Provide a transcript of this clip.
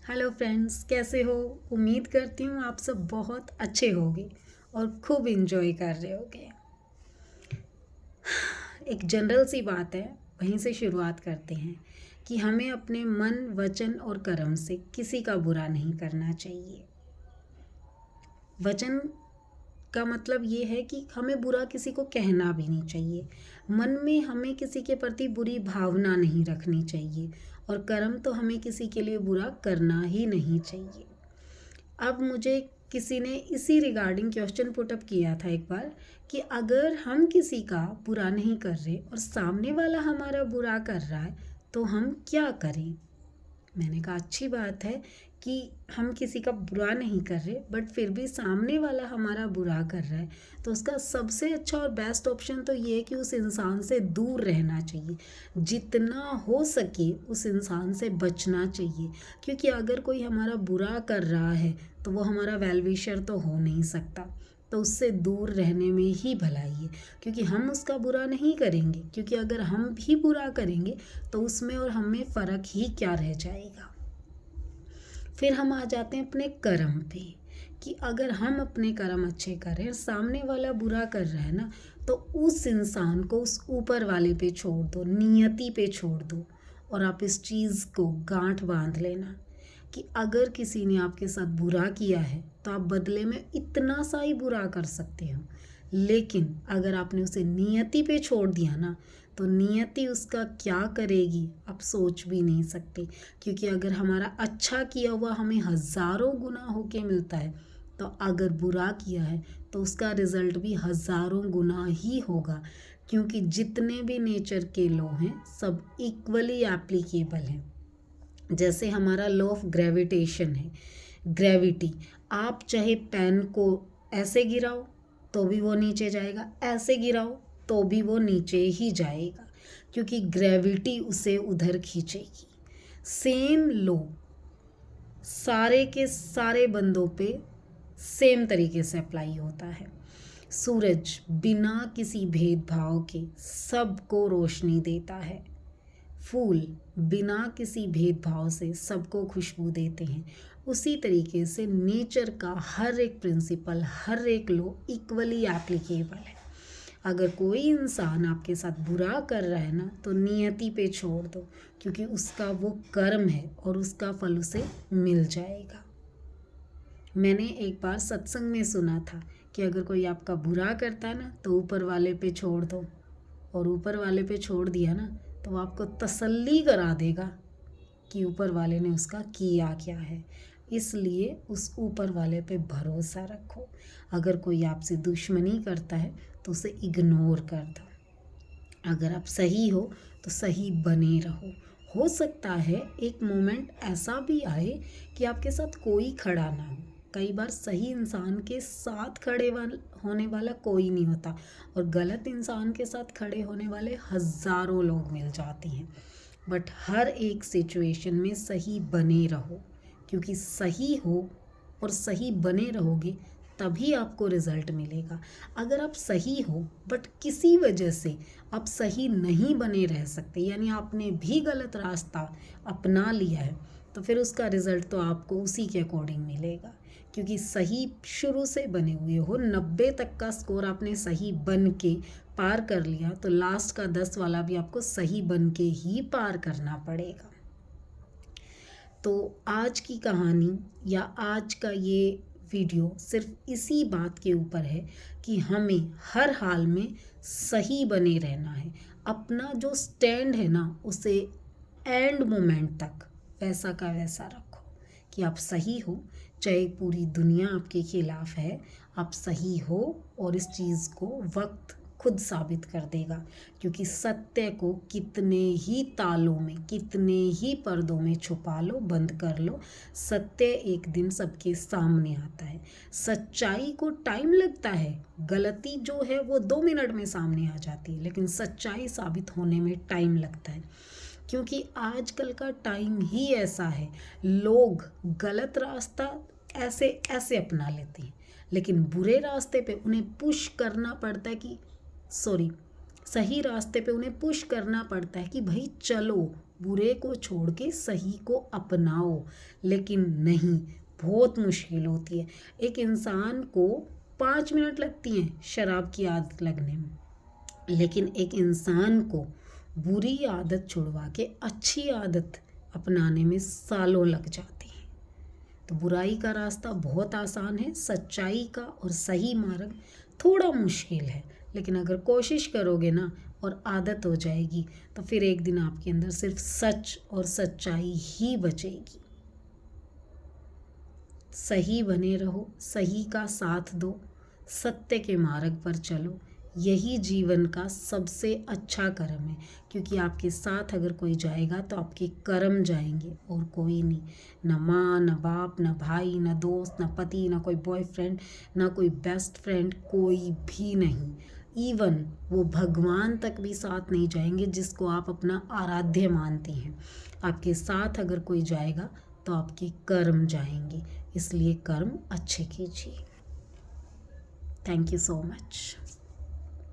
Hello friends, कैसे हो? उम्मीद करती हूँ आप सब बहुत अच्छे होंगे और खूब इंजॉय कर रहे होगे। एक जनरल सी बात है, वहीं से शुरुआत करते हैं कि हमें अपने मन, वचन और कर्म से किसी का बुरा नहीं करना चाहिए। वचन का मतलब ये है कि हमें बुरा किसी को कहना भी नहीं चाहिए। मन में हमें किसी के प्रति बुरी भावना नहीं रखनी चाहिए और कर्म तो हमें किसी के लिए बुरा करना ही नहीं चाहिए। अब मुझे किसी ने इसी रिगार्डिंग क्वेश्चन पुटअप किया था एक बार कि अगर हम किसी का बुरा नहीं कर रहे और सामने वाला हमारा बुरा कर रहा है तो हम क्या करें। मैंने कहा अच्छी बात है कि हम किसी का बुरा नहीं कर रहे, बट फिर भी सामने वाला हमारा बुरा कर रहा है तो उसका सबसे अच्छा और बेस्ट ऑप्शन तो ये है कि उस इंसान से दूर रहना चाहिए। जितना हो सके उस इंसान से बचना चाहिए, क्योंकि अगर कोई हमारा बुरा कर रहा है तो वो हमारा वेल विशर तो हो नहीं सकता। तो उससे दूर रहने में ही भलाई है, क्योंकि हम उसका बुरा नहीं करेंगे, क्योंकि अगर हम भी बुरा करेंगे तो उसमें और हमें फ़र्क ही क्या रह जाएगा। फिर हम आ जाते हैं अपने कर्म पे कि अगर हम अपने कर्म अच्छे करें, सामने वाला बुरा कर रहा है ना, तो उस इंसान को उस ऊपर वाले पे छोड़ दो, नियति पे छोड़ दो। और आप इस चीज़ को गांठ बांध लेना कि अगर किसी ने आपके साथ बुरा किया है तो आप बदले में इतना सा ही बुरा कर सकते हो, लेकिन अगर आपने उसे नियति पे छोड़ दिया ना, तो नियति उसका क्या करेगी आप सोच भी नहीं सकते। क्योंकि अगर हमारा अच्छा किया हुआ हमें हज़ारों गुना होके मिलता है, तो अगर बुरा किया है तो उसका रिज़ल्ट भी हज़ारों गुना ही होगा। क्योंकि जितने भी नेचर के लॉ हैं सब इक्वली एप्लीकेबल हैं। जैसे हमारा लॉ ऑफ ग्रेविटेशन है, ग्रेविटी, आप चाहे पेन को ऐसे गिराओ तो भी वो नीचे जाएगा, ऐसे गिराओ तो भी वो नीचे ही जाएगा, क्योंकि ग्रेविटी उसे उधर खींचेगी। सेम लॉ सारे के सारे बंदों पे सेम तरीके से अप्लाई होता है। सूरज बिना किसी भेदभाव के सबको रोशनी देता है। फूल बिना किसी भेदभाव से सबको खुशबू देते हैं। उसी तरीके से नेचर का हर एक प्रिंसिपल, हर एक लॉ इक्वली एप्लीकेबल है। अगर कोई इंसान आपके साथ बुरा कर रहा है ना, तो नियति पे छोड़ दो, क्योंकि उसका वो कर्म है और उसका फल उसे मिल जाएगा। मैंने एक बार सत्संग में सुना था कि अगर कोई आपका बुरा करता है ना, तो ऊपर वाले पे छोड़ दो, और ऊपर वाले पे छोड़ दिया ना तो वो आपको तसल्ली करा देगा कि ऊपर वाले ने उसका किया क्या है। इसलिए उस ऊपर वाले पे भरोसा रखो। अगर कोई आपसे दुश्मनी करता है तो उसे इग्नोर कर दो। अगर आप सही हो तो सही बने रहो। हो सकता है एक मोमेंट ऐसा भी आए कि आपके साथ कोई खड़ा ना हो। कई बार सही इंसान के साथ होने वाला कोई नहीं होता, और गलत इंसान के साथ खड़े होने वाले हज़ारों लोग मिल जाते हैं। बट हर एक सिचुएशन में सही बने रहो, क्योंकि सही हो और सही बने रहोगे तभी आपको रिज़ल्ट मिलेगा। अगर आप सही हो बट किसी वजह से आप सही नहीं बने रह सकते, यानी आपने भी गलत रास्ता अपना लिया है, तो फिर उसका रिज़ल्ट तो आपको उसी के अकॉर्डिंग मिलेगा। क्योंकि सही शुरू से बने हुए हो, 90 तक का स्कोर आपने सही बन के पार कर लिया, तो लास्ट का 10 वाला भी आपको सही बन के ही पार करना पड़ेगा। तो आज की कहानी या आज का ये वीडियो सिर्फ इसी बात के ऊपर है कि हमें हर हाल में सही बने रहना है। अपना जो स्टैंड है ना, उसे एंड मोमेंट तक वैसा का वैसा रखो कि आप सही हो, चाहे पूरी दुनिया आपके खिलाफ है, आप सही हो। और इस चीज़ को वक्त खुद साबित कर देगा, क्योंकि सत्य को कितने ही तालों में, कितने ही पर्दों में छुपा लो, बंद कर लो, सत्य एक दिन सबके सामने आता है। सच्चाई को टाइम लगता है, गलती जो है वो 2 मिनट में सामने आ जाती है, लेकिन सच्चाई साबित होने में टाइम लगता है। क्योंकि आजकल का टाइम ही ऐसा है, लोग गलत रास्ता ऐसे ऐसे अपना लेते हैं, लेकिन बुरे रास्ते पे उन्हें पुश करना पड़ता है कि सही रास्ते पे उन्हें पुश करना पड़ता है कि भाई चलो, बुरे को छोड़ के सही को अपनाओ। लेकिन नहीं, बहुत मुश्किल होती है। एक इंसान को 5 मिनट लगती हैं शराब की आदत लगने में, लेकिन एक इंसान को बुरी आदत छुड़वा के अच्छी आदत अपनाने में सालों लग जाते हैं। तो बुराई का रास्ता बहुत आसान है, सच्चाई का और सही मार्ग थोड़ा मुश्किल है। लेकिन अगर कोशिश करोगे ना और आदत हो जाएगी तो फिर एक दिन आपके अंदर सिर्फ सच और सच्चाई ही बचेगी। सही बने रहो, सही का साथ दो, सत्य के मार्ग पर चलो। यही जीवन का सबसे अच्छा कर्म है, क्योंकि आपके साथ अगर कोई जाएगा तो आपके कर्म जाएंगे और कोई नहीं। न माँ, न बाप, न भाई, न दोस्त, न पति, न कोई बॉयफ्रेंड, न कोई बेस्ट फ्रेंड, कोई भी नहीं। इवन वो भगवान तक भी साथ नहीं जाएंगे जिसको आप अपना आराध्य मानते हैं। आपके साथ अगर कोई जाएगा तो आपके कर्म जाएंगे, इसलिए कर्म अच्छे कीजिए। Thank you so much.